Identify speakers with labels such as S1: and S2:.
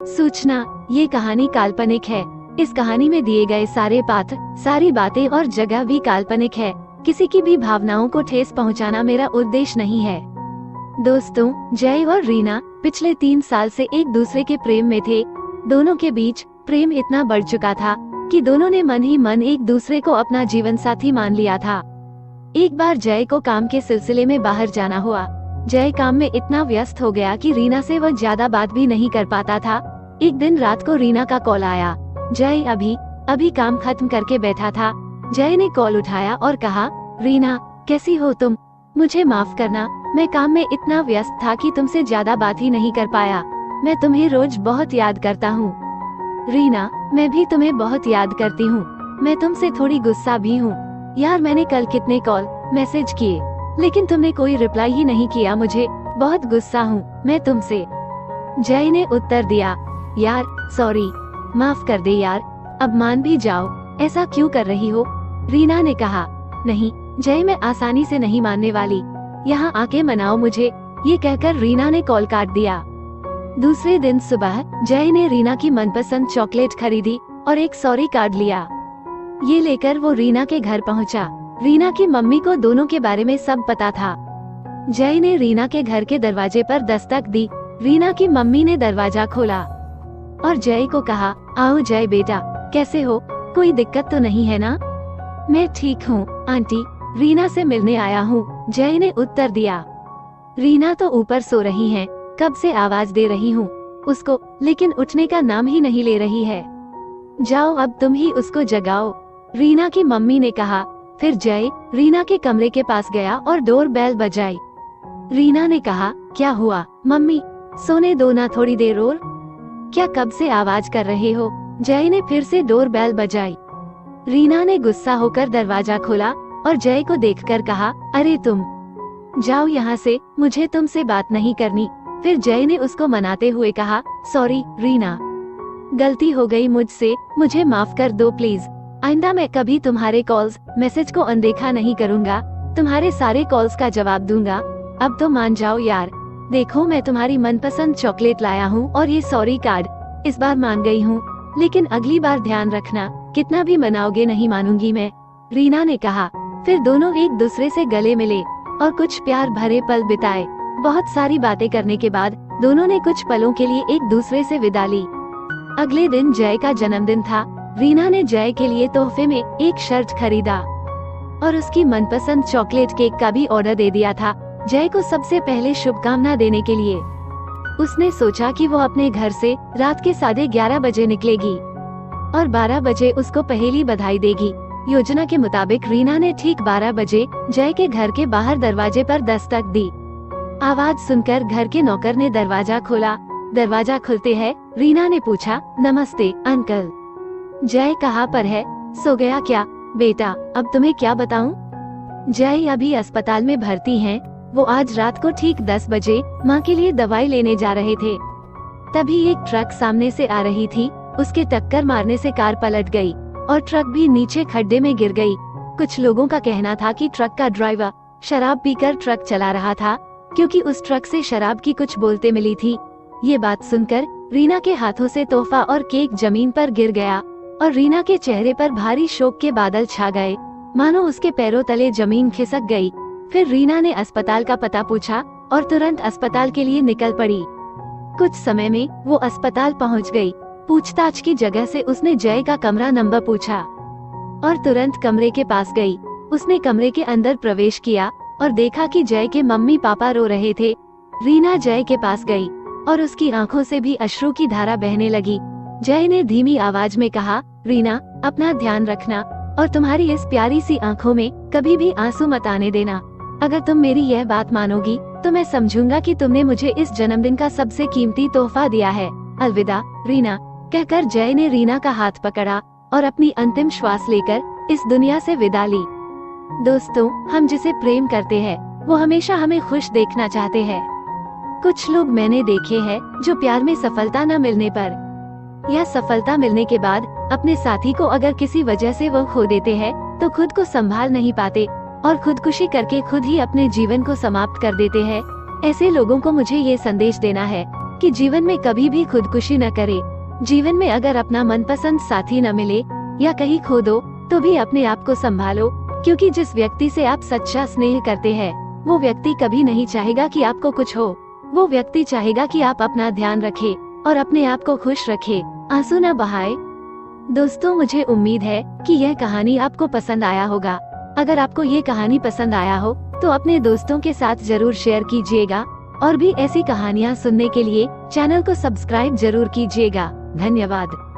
S1: सूचना, ये कहानी काल्पनिक है। इस कहानी में दिए गए सारे पात्र, सारी बातें और जगह भी काल्पनिक है। किसी की भी भावनाओं को ठेस पहुंचाना मेरा उद्देश्य नहीं है। दोस्तों, जय और रीना पिछले 3 साल से एक दूसरे के प्रेम में थे। दोनों के बीच प्रेम इतना बढ़ चुका था कि दोनों ने मन ही मन एक दूसरे को अपना जीवन साथी मान लिया था। एक बार जय को काम के सिलसिले में बाहर जाना हुआ। जय काम में इतना व्यस्त हो गया कि रीना से वह ज्यादा बात भी नहीं कर पाता था। एक दिन रात को रीना का कॉल आया। जय अभी काम खत्म करके बैठा था। जय ने कॉल उठाया और कहा, रीना कैसी हो तुम? मुझे माफ करना, मैं काम में इतना व्यस्त था कि तुमसे ज्यादा बात ही नहीं कर पाया। मैं तुम्हें रोज बहुत याद करता हूँ। रीना, मैं भी तुम्हें बहुत याद करती हूँ। मैं तुमसे थोड़ी गुस्सा भी हूँ। यार, मैंने कल कितने कॉल मैसेज किए, लेकिन तुमने कोई रिप्लाई ही नहीं किया। मुझे बहुत गुस्सा हूँ मैं तुमसे। जय ने उत्तर दिया, यार सॉरी, माफ कर दे यार, अब मान भी जाओ। ऐसा क्यों कर रही हो? रीना ने कहा, नहीं जय, मैं आसानी से नहीं मानने वाली। यहाँ आके मनाओ मुझे। ये कहकर रीना ने कॉल काट दिया। दूसरे दिन सुबह जय ने रीना की मनपसंद चॉकलेट खरीदी और एक सॉरी कार्ड लिया। ये लेकर वो रीना के घर पहुँचा। रीना की मम्मी को दोनों के बारे में सब पता था। जय ने रीना के घर के दरवाजे पर दस्तक दी। रीना की मम्मी ने दरवाजा खोला और जय को कहा, आओ जय बेटा, कैसे हो? कोई दिक्कत तो नहीं है ना? मैं ठीक हूँ आंटी, रीना से मिलने आया हूँ, जय ने उत्तर दिया। रीना तो ऊपर सो रही हैं, कब से आवाज दे रही हूँ उसको, लेकिन उठने का नाम ही नहीं ले रही है। जाओ अब तुम ही उसको जगाओ, रीना की मम्मी ने कहा। फिर जय रीना के कमरे के पास गया और डोर बेल बजाई। रीना ने कहा, क्या हुआ मम्मी, सोने दो ना थोड़ी देर और। क्या कब से आवाज कर रहे हो? जय ने फिर से डोर बेल बजाई। रीना ने गुस्सा होकर दरवाजा खोला और जय को देखकर कहा, अरे तुम जाओ यहाँ से, मुझे तुमसे बात नहीं करनी। फिर जय ने उसको मनाते हुए कहा, सॉरी रीना, गलती हो गई मुझसे, मुझे माफ कर दो प्लीज। आइंदा मैं कभी तुम्हारे कॉल्स मैसेज को अनदेखा नहीं करूँगा, तुम्हारे सारे कॉल्स का जवाब दूंगा। अब तो मान जाओ यार, देखो मैं तुम्हारी मनपसंद चॉकलेट लाया हूँ और ये सॉरी कार्ड। इस बार मान गई हूँ, लेकिन अगली बार ध्यान रखना, कितना भी मनाओगे नहीं मानूंगी मैं, रीना ने कहा। फिर दोनों एक दूसरे से गले मिले और कुछ प्यार भरे पल बिताए। बहुत सारी बातें करने के बाद दोनों ने कुछ पलों के लिए एक दूसरे से विदा ली। अगले दिन जय का जन्मदिन था। रीना ने जय के लिए तोहफे में एक शर्ट खरीदा और उसकी मनपसंद चॉकलेट केक का भी ऑर्डर दे दिया था, जय को सबसे पहले शुभकामना देने के लिए। उसने सोचा कि वो अपने घर से रात के 11:30 बजे निकलेगी और 12 बजे उसको पहली बधाई देगी। योजना के मुताबिक रीना ने ठीक 12 बजे जय के घर के बाहर दरवाजे पर दस्तक दी। आवाज सुनकर घर के नौकर ने दरवाजा खोला। दरवाजा खुलते है रीना ने पूछा, नमस्ते अंकल। जय कहाँ पर है? सो गया क्या? बेटा अब तुम्हें क्या बताऊं? जय अभी अस्पताल में भर्ती हैं। वो आज रात को ठीक 10 बजे माँ के लिए दवाई लेने जा रहे थे। तभी एक ट्रक सामने से आ रही थी। उसके टक्कर मारने से कार पलट गई और ट्रक भी नीचे खड्डे में गिर गई। कुछ लोगों का कहना था कि ट्रक का ड्राइवर शराब पीकर ट्रक चला रहा था, क्योंकि उस ट्रक से शराब की कुछ बोलते मिली थी। ये बात सुनकर रीना के हाथों से तोहफा और केक जमीन पर गिर गया और रीना के चेहरे पर भारी शोक के बादल छा गए, मानो उसके पैरों तले जमीन खिसक गई। फिर रीना ने अस्पताल का पता पूछा और तुरंत अस्पताल के लिए निकल पड़ी। कुछ समय में वो अस्पताल पहुंच गई। पूछताछ की जगह से उसने जय का कमरा नंबर पूछा और तुरंत कमरे के पास गई। उसने कमरे के अंदर प्रवेश किया और देखा कि जय के मम्मी पापा रो रहे थे। रीना जय के पास गई और उसकी आंखों से भी अश्रु की धारा बहने लगी। जय ने धीमी आवाज में कहा, रीना अपना ध्यान रखना और तुम्हारी इस प्यारी सी आंखों में कभी भी आंसू मत आने देना। अगर तुम मेरी यह बात मानोगी तो मैं समझूंगा कि तुमने मुझे इस जन्मदिन का सबसे कीमती तोहफा दिया है। अलविदा रीना, कहकर जय ने रीना का हाथ पकड़ा और अपनी अंतिम श्वास लेकर इस दुनिया से विदा ली। दोस्तों, हम जिसे प्रेम करते हैं वो हमेशा हमें खुश देखना चाहते हैं। कुछ लोग मैंने देखे हैं जो प्यार में सफलता न मिलने पर या सफलता मिलने के बाद अपने साथी को अगर किसी वजह से वो खो देते हैं तो खुद को संभाल नहीं पाते और खुदकुशी करके खुद ही अपने जीवन को समाप्त कर देते हैं। ऐसे लोगों को मुझे ये संदेश देना है कि जीवन में कभी भी खुदकुशी न करे। जीवन में अगर अपना मनपसंद साथी न मिले या कहीं खो दो तो भी अपने आप को संभालो, क्योंकि जिस व्यक्ति से आप सच्चा स्नेह करते हैं वो व्यक्ति कभी नहीं चाहेगा कि आपको कुछ हो। वो व्यक्ति चाहेगा कि आप अपना ध्यान रखें और अपने आप को खुश रखें, आंसू न बहाए। दोस्तों, मुझे उम्मीद है कि यह कहानी आपको पसंद आया होगा। अगर आपको ये कहानी पसंद आया हो तो अपने दोस्तों के साथ जरूर शेयर कीजिएगा और भी ऐसी कहानियाँ सुनने के लिए चैनल को सब्सक्राइब जरूर कीजिएगा। धन्यवाद।